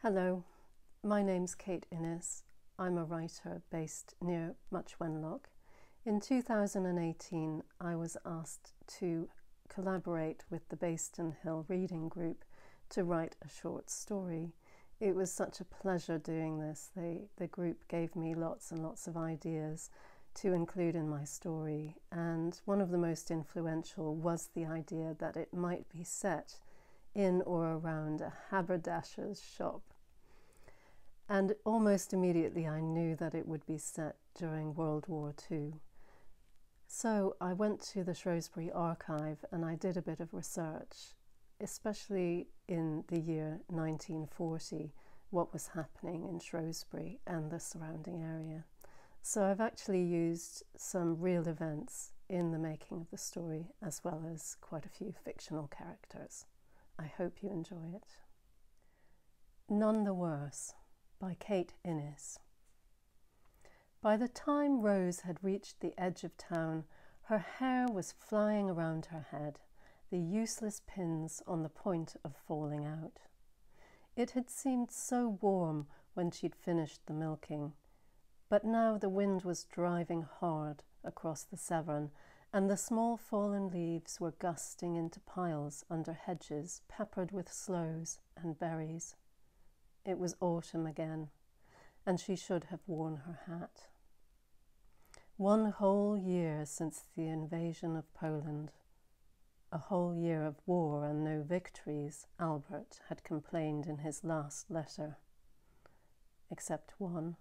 Hello, my name's Kate Innes. I'm a writer based near Much Wenlock. In 2018, I was asked to collaborate with the Bayston Hill Reading Group to write a short story. It was such a pleasure doing this. The group gave me lots and lots of ideas to include in my story, and one of the most influential was the idea that it might be set in or around a haberdasher's shop. And almost immediately I knew that it would be set during World War II. So I went to the Shrewsbury Archive and I did a bit of research, especially in the year 1940, what was happening in Shrewsbury and the surrounding area. So I've actually used some real events in the making of the story, as well as quite a few fictional characters. I hope you enjoy it. None the Worse by Kate Innes. By the time Rose had reached the edge of town, her hair was flying around her head, the useless pins on the point of falling out. It had seemed so warm when she'd finished the milking, but now the wind was driving hard across the Severn, and the small fallen leaves were gusting into piles under hedges peppered with sloes and berries. It was autumn again, and she should have worn her hat. One whole year since the invasion of Poland. A whole year of war and no victories, Albert had complained in his last letter. Except one.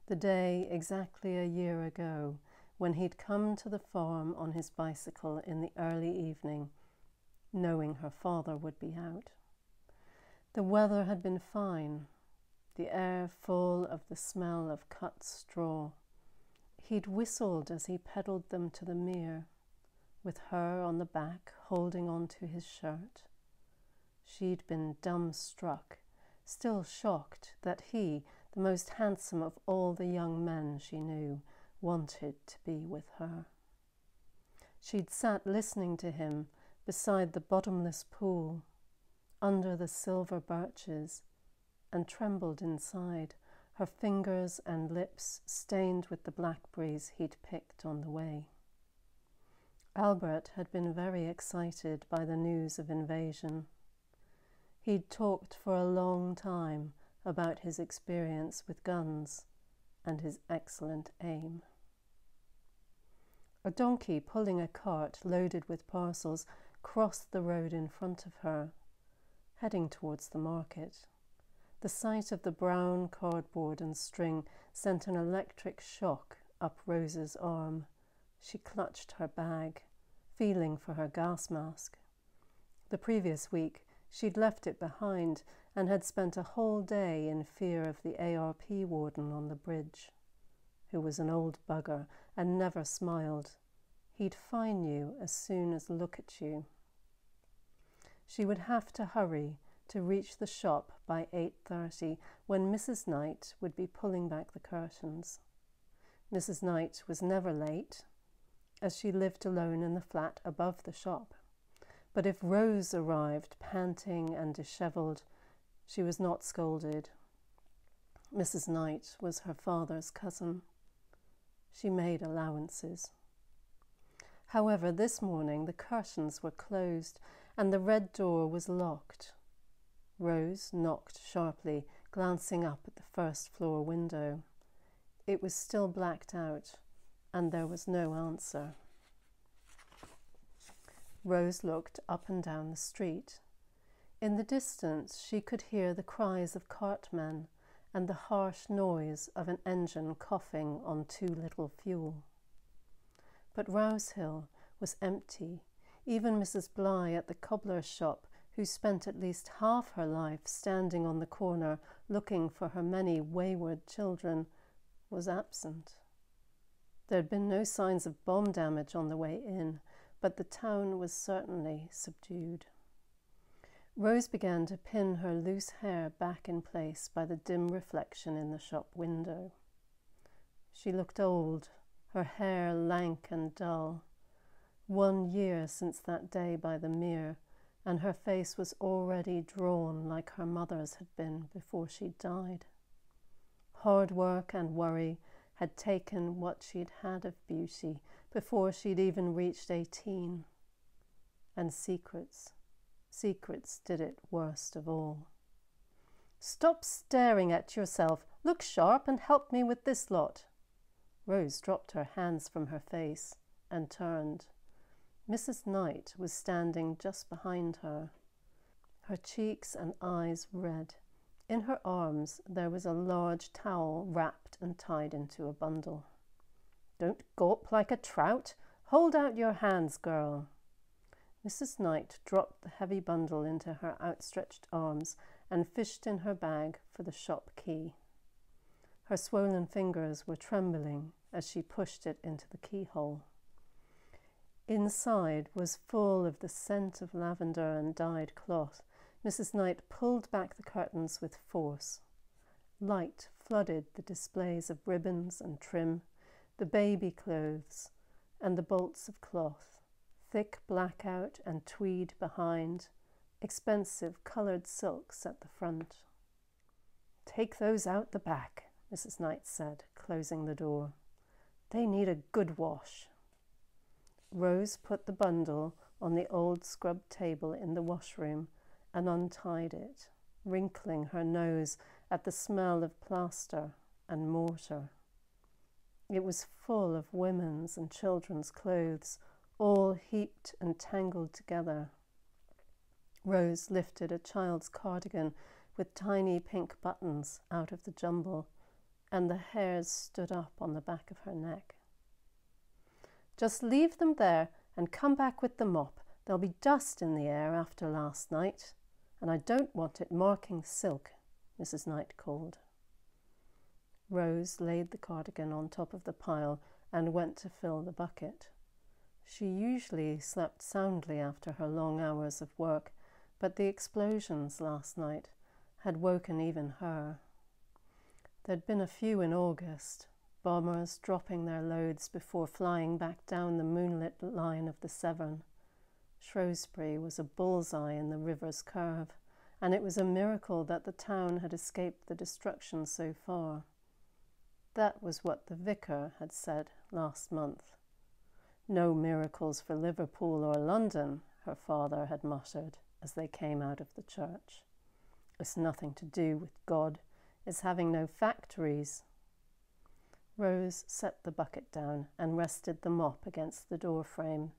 The day exactly a year ago, when he'd come to the farm on his bicycle in the early evening, knowing her father would be out. The weather had been fine, the air full of the smell of cut straw. He'd whistled as he pedalled them to the mere, with her on the back holding on to his shirt. She'd been dumbstruck, still shocked that he, the most handsome of all the young men she knew, wanted to be with her. She'd sat listening to him beside the bottomless pool, under the silver birches, and trembled inside, her fingers and lips stained with the blackberries he'd picked on the way. Albert had been very excited by the news of invasion. He'd talked for a long time about his experience with guns and his excellent aim. A donkey pulling a cart loaded with parcels crossed the road in front of her, heading towards the market. The sight of the brown cardboard and string sent an electric shock up Rose's arm. She clutched her bag, feeling for her gas mask. The previous week, she'd left it behind and had spent a whole day in fear of the ARP warden on the bridge, who was an old bugger and never smiled. He'd fine you as soon as look at you. She would have to hurry to reach the shop by 8:30, when Mrs. Knight would be pulling back the curtains. Mrs. Knight was never late, as she lived alone in the flat above the shop. But if Rose arrived panting and dishevelled, she was not scolded. Mrs. Knight was her father's cousin. She made allowances. However, this morning the curtains were closed and the red door was locked. Rose knocked sharply, glancing up at the first floor window. It was still blacked out, and there was no answer. Rose looked up and down the street. In the distance she could hear the cries of cartmen and the harsh noise of an engine coughing on too little fuel. But Rouse Hill was empty. Even Mrs. Bligh at the cobbler's shop, who spent at least half her life standing on the corner looking for her many wayward children, was absent. There had been no signs of bomb damage on the way in, but the town was certainly subdued. Rose began to pin her loose hair back in place by the dim reflection in the shop window. She looked old, her hair lank and dull. 1 year since that day by the mere, and her face was already drawn like her mother's had been before she died. Hard work and worry had taken what she'd had of beauty before she'd even reached 18. And secrets did it worst of all. "Stop staring at yourself. Look sharp and help me with this lot." Rose dropped her hands from her face and turned. Mrs. Knight was standing just behind her, her cheeks and eyes red. In her arms there was a large towel wrapped and tied into a bundle. "Don't gawp like a trout. Hold out your hands, girl." Mrs. Knight dropped the heavy bundle into her outstretched arms and fished in her bag for the shop key. Her swollen fingers were trembling as she pushed it into the keyhole. Inside was full of the scent of lavender and dyed cloth. Mrs. Knight pulled back the curtains with force. Light flooded the displays of ribbons and trim, the baby clothes and the bolts of cloth, thick blackout and tweed behind, expensive coloured silks at the front. "Take those out the back," Mrs. Knight said, closing the door. "They need a good wash." Rose put the bundle on the old scrubbed table in the washroom and untied it, wrinkling her nose at the smell of plaster and mortar. It was full of women's and children's clothes, all heaped and tangled together. Rose lifted a child's cardigan with tiny pink buttons out of the jumble, and the hairs stood up on the back of her neck. "Just leave them there and come back with the mop. There'll be dust in the air after last night, and I don't want it marking silk," Mrs. Knight called. Rose laid the cardigan on top of the pile and went to fill the bucket. She usually slept soundly after her long hours of work, but the explosions last night had woken even her. There'd been a few in August, bombers dropping their loads before flying back down the moonlit line of the Severn. Shrewsbury was a bullseye in the river's curve, and it was a miracle that the town had escaped the destruction so far. That was what the vicar had said last month. "No miracles for Liverpool or London," her father had muttered as they came out of the church. "It's nothing to do with God. It's having no factories." Rose set the bucket down and rested the mop against the door frame.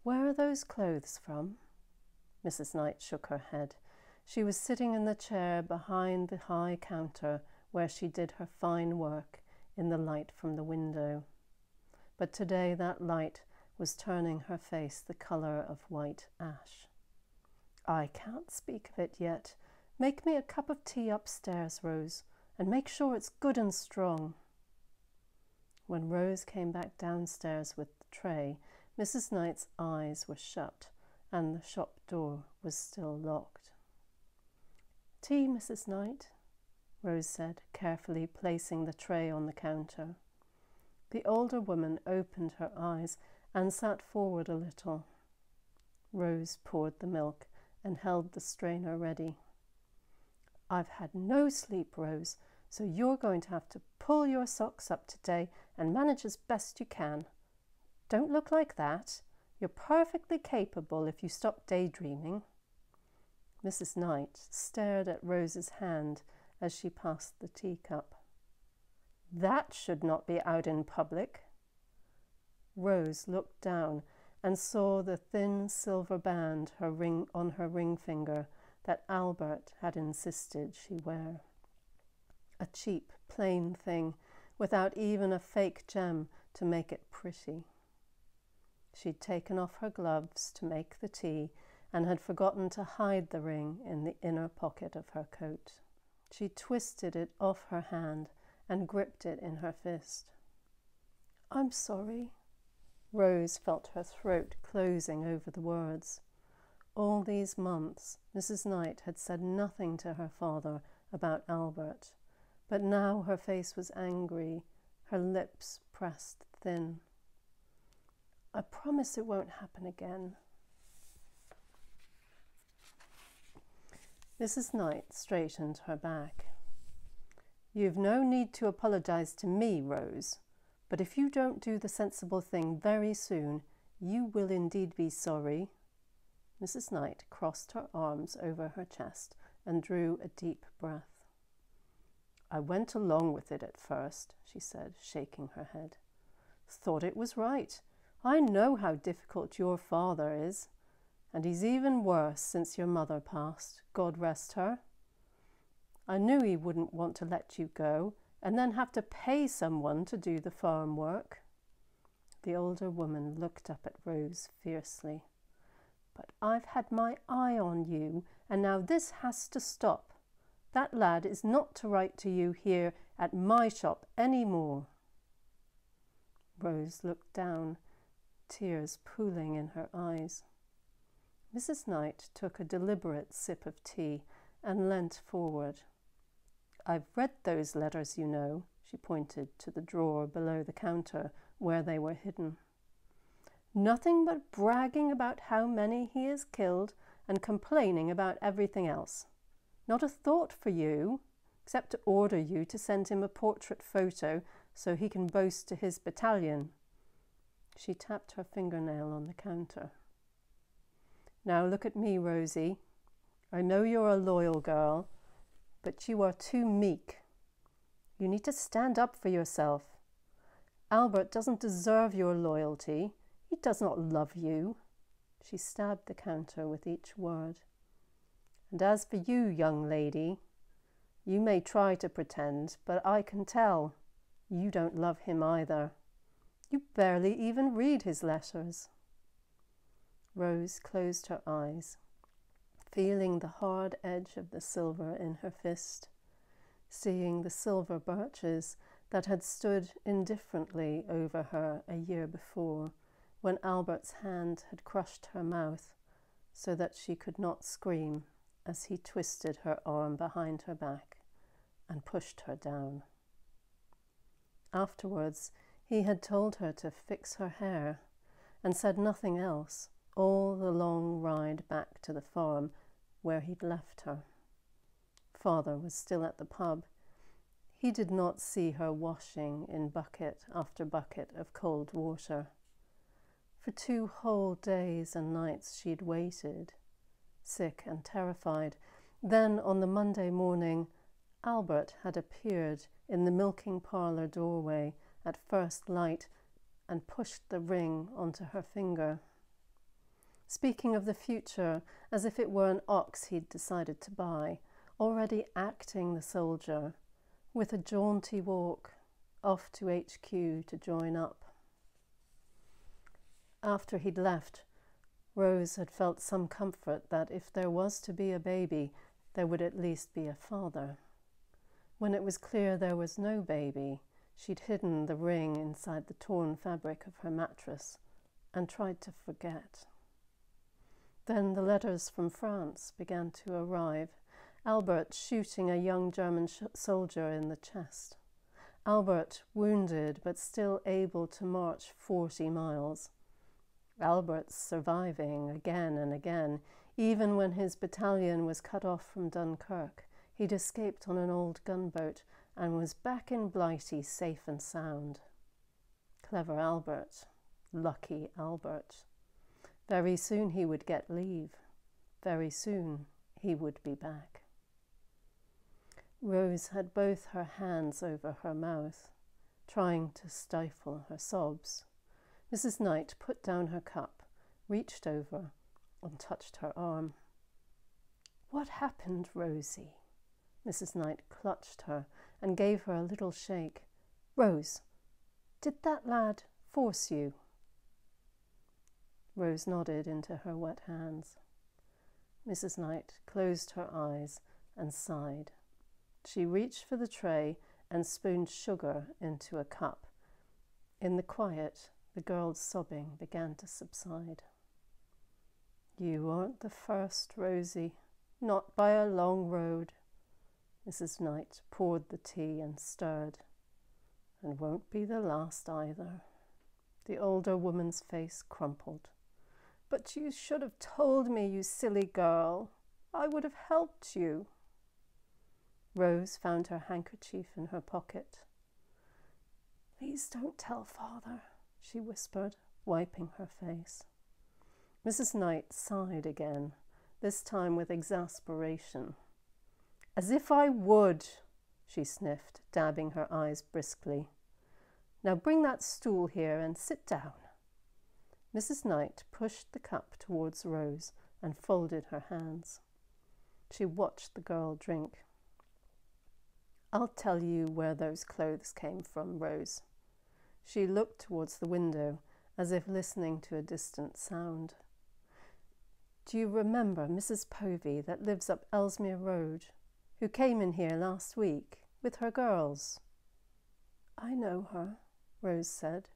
"Where are those clothes from?" Mrs. Knight shook her head. She was sitting in the chair behind the high counter where she did her fine work in the light from the window. But today that light was turning her face the colour of white ash. "I can't speak of it yet. Make me a cup of tea upstairs, Rose, and make sure it's good and strong." When Rose came back downstairs with the tray, Mrs. Knight's eyes were shut and the shop door was still locked. "Tea, Mrs. Knight," Rose said, carefully placing the tray on the counter. The older woman opened her eyes and sat forward a little. Rose poured the milk and held the strainer ready. "I've had no sleep, Rose, so you're going to have to pull your socks up today and manage as best you can. Don't look like that. You're perfectly capable if you stop daydreaming." Mrs. Knight stared at Rose's hand as she passed the teacup. "That should not be out in public." Rose looked down and saw the thin silver band on her ring finger that Albert had insisted she wear. A cheap, plain thing, without even a fake gem to make it pretty. She'd taken off her gloves to make the tea and had forgotten to hide the ring in the inner pocket of her coat. She twisted it off her hand and gripped it in her fist. "I'm sorry." Rose felt her throat closing over the words. All these months, Mrs. Knight had said nothing to her father about Albert, but now her face was angry, her lips pressed thin. "I promise it won't happen again." Mrs. Knight straightened her back. "You've no need to apologize to me, Rose, but if you don't do the sensible thing very soon, you will indeed be sorry." Mrs. Knight crossed her arms over her chest and drew a deep breath. "I went along with it at first," she said, shaking her head. "Thought it was right. I know how difficult your father is, and he's even worse since your mother passed, God rest her. I knew he wouldn't want to let you go and then have to pay someone to do the farm work." The older woman looked up at Rose fiercely. "But I've had my eye on you, and now this has to stop. That lad is not to write to you here at my shop any more." Rose looked down, tears pooling in her eyes. Mrs. Knight took a deliberate sip of tea and leant forward. "I've read those letters, you know." She pointed to the drawer below the counter where they were hidden. "Nothing but bragging about how many he has killed and complaining about everything else. Not a thought for you, except to order you to send him a portrait photo so he can boast to his battalion." She tapped her fingernail on the counter. "Now look at me, Rosie. I know you're a loyal girl, but you are too meek. You need to stand up for yourself. Albert doesn't deserve your loyalty. He does not love you." She stabbed the counter with each word. "And as for you, young lady, you may try to pretend, but I can tell you don't love him either. You barely even read his letters." Rose closed her eyes, feeling the hard edge of the silver in her fist, seeing the silver birches that had stood indifferently over her a year before, when Albert's hand had crushed her mouth so that she could not scream as he twisted her arm behind her back and pushed her down. Afterwards, he had told her to fix her hair and said nothing else all the long ride back to the farm where he'd left her. Father was still at the pub. He did not see her washing in bucket after bucket of cold water. For 2 whole days and nights she'd waited, sick and terrified. Then on the Monday morning, Albert had appeared in the milking parlour doorway at first light and pushed the ring onto her finger, speaking of the future as if it were an ox he'd decided to buy, already acting the soldier, with a jaunty walk off to HQ to join up. After he'd left, Rose had felt some comfort that if there was to be a baby, there would at least be a father. When it was clear there was no baby, she'd hidden the ring inside the torn fabric of her mattress and tried to forget. Then the letters from France began to arrive, Albert shooting a young German soldier in the chest. Albert wounded but still able to march 40 miles. Albert surviving again and again, even when his battalion was cut off from Dunkirk. He'd escaped on an old gunboat and was back in Blighty safe and sound. Clever Albert. Lucky Albert. Very soon he would get leave. Very soon he would be back. Rose had both her hands over her mouth, trying to stifle her sobs. Mrs. Knight put down her cup, reached over, and touched her arm. "What happened, Rosie?" Mrs. Knight clutched her and gave her a little shake. "Rose, did that lad force you?" Rose nodded into her wet hands. Mrs. Knight closed her eyes and sighed. She reached for the tray and spooned sugar into a cup. In the quiet, the girl's sobbing began to subside. "You aren't the first, Rosie, not by a long road." Mrs. Knight poured the tea and stirred. "And won't be the last either." The older woman's face crumpled. "But you should have told me, you silly girl. I would have helped you." Rose found her handkerchief in her pocket. "Please don't tell father," she whispered, wiping her face. Mrs. Knight sighed again, this time with exasperation. "As if I would," she sniffed, dabbing her eyes briskly. "Now bring that stool here and sit down." Mrs. Knight pushed the cup towards Rose and folded her hands. She watched the girl drink. "I'll tell you where those clothes came from, Rose." She looked towards the window as if listening to a distant sound. "Do you remember Mrs. Povey that lives up Ellesmere Road, who came in here last week with her girls?" "I know her," Rose said,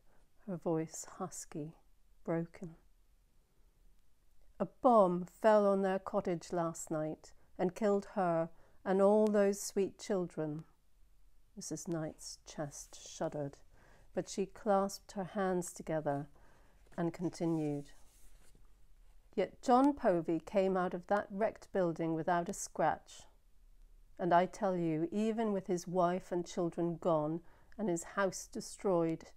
her voice husky, broken. "A bomb fell on their cottage last night and killed her and all those sweet children." Mrs. Knight's chest shuddered, but she clasped her hands together and continued. "Yet John Povey came out of that wrecked building without a scratch. And I tell you, even with his wife and children gone and his house destroyed,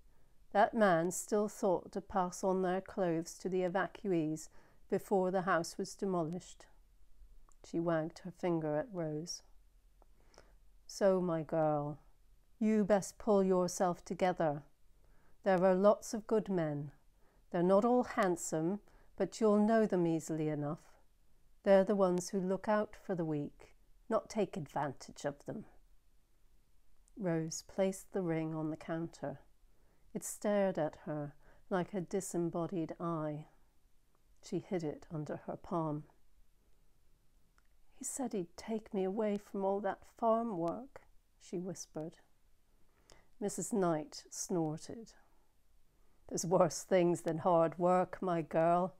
that man still thought to pass on their clothes to the evacuees before the house was demolished." She wagged her finger at Rose. "So, my girl, you best pull yourself together. There are lots of good men. They're not all handsome, but you'll know them easily enough. They're the ones who look out for the weak, not take advantage of them." Rose placed the ring on the counter. It stared at her like a disembodied eye. She hid it under her palm. "He said he'd take me away from all that farm work," she whispered. Mrs. Knight snorted. "There's worse things than hard work, my girl.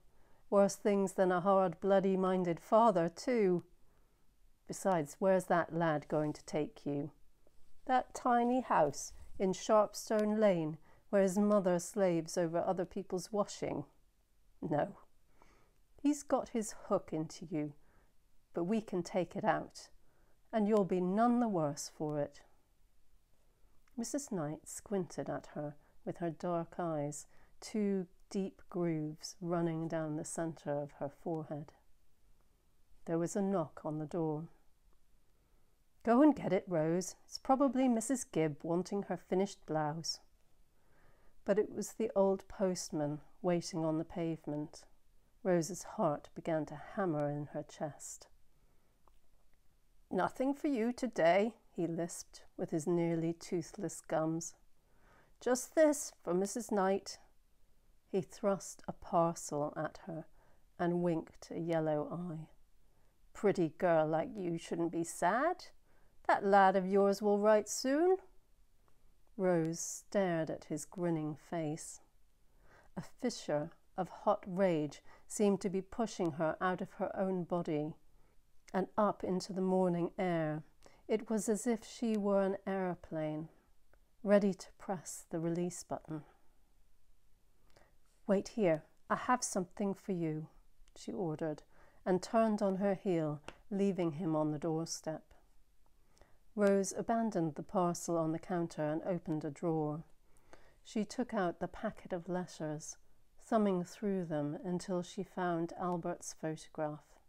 Worse things than a hard, bloody-minded father, too. Besides, where's that lad going to take you? That tiny house in Sharpstone Lane where his mother slaves over other people's washing? No. He's got his hook into you, but we can take it out, and you'll be none the worse for it." Mrs. Knight squinted at her with her dark eyes, two deep grooves running down the centre of her forehead. There was a knock on the door. "Go and get it, Rose. It's probably Mrs. Gibb wanting her finished blouse." But it was the old postman waiting on the pavement. Rose's heart began to hammer in her chest. "Nothing for you today," he lisped with his nearly toothless gums. "Just this for Mrs. Knight." He thrust a parcel at her and winked a yellow eye. "Pretty girl like you shouldn't be sad. That lad of yours will write soon." Rose stared at his grinning face. A fissure of hot rage seemed to be pushing her out of her own body and up into the morning air. It was as if she were an aeroplane, ready to press the release button. "Wait here, I have something for you," she ordered, and turned on her heel, leaving him on the doorstep. Rose abandoned the parcel on the counter and opened a drawer. She took out the packet of letters, thumbing through them until she found Albert's photograph.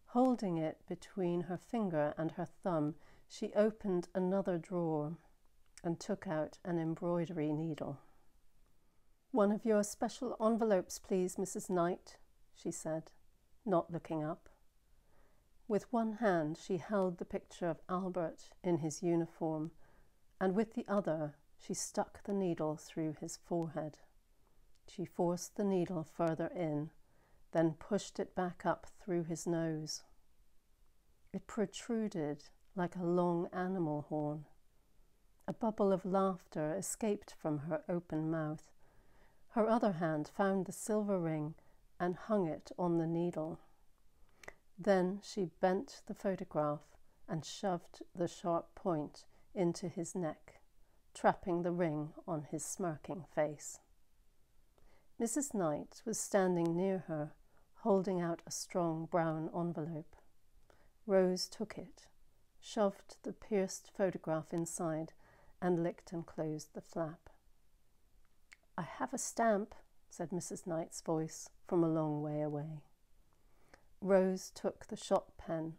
Holding it between her finger and her thumb, she opened another drawer and took out an embroidery needle. "One of your special envelopes, please, Mrs. Knight," she said, not looking up. With one hand she held the picture of Albert in his uniform, and with the other she stuck the needle through his forehead. She forced the needle further in, then pushed it back up through his nose. It protruded like a long animal horn. A bubble of laughter escaped from her open mouth. Her other hand found the silver ring and hung it on the needle. Then she bent the photograph and shoved the sharp point into his neck, trapping the ring on his smirking face. Mrs. Knight was standing near her, holding out a strong brown envelope. Rose took it, shoved the pierced photograph inside, and licked and closed the flap. "I have a stamp," said Mrs. Knight's voice from a long way away. Rose took the shop pen,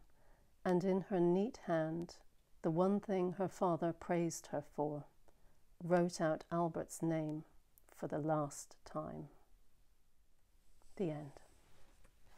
and in her neat hand, the one thing her father praised her for, wrote out Albert's name for the last time. The end.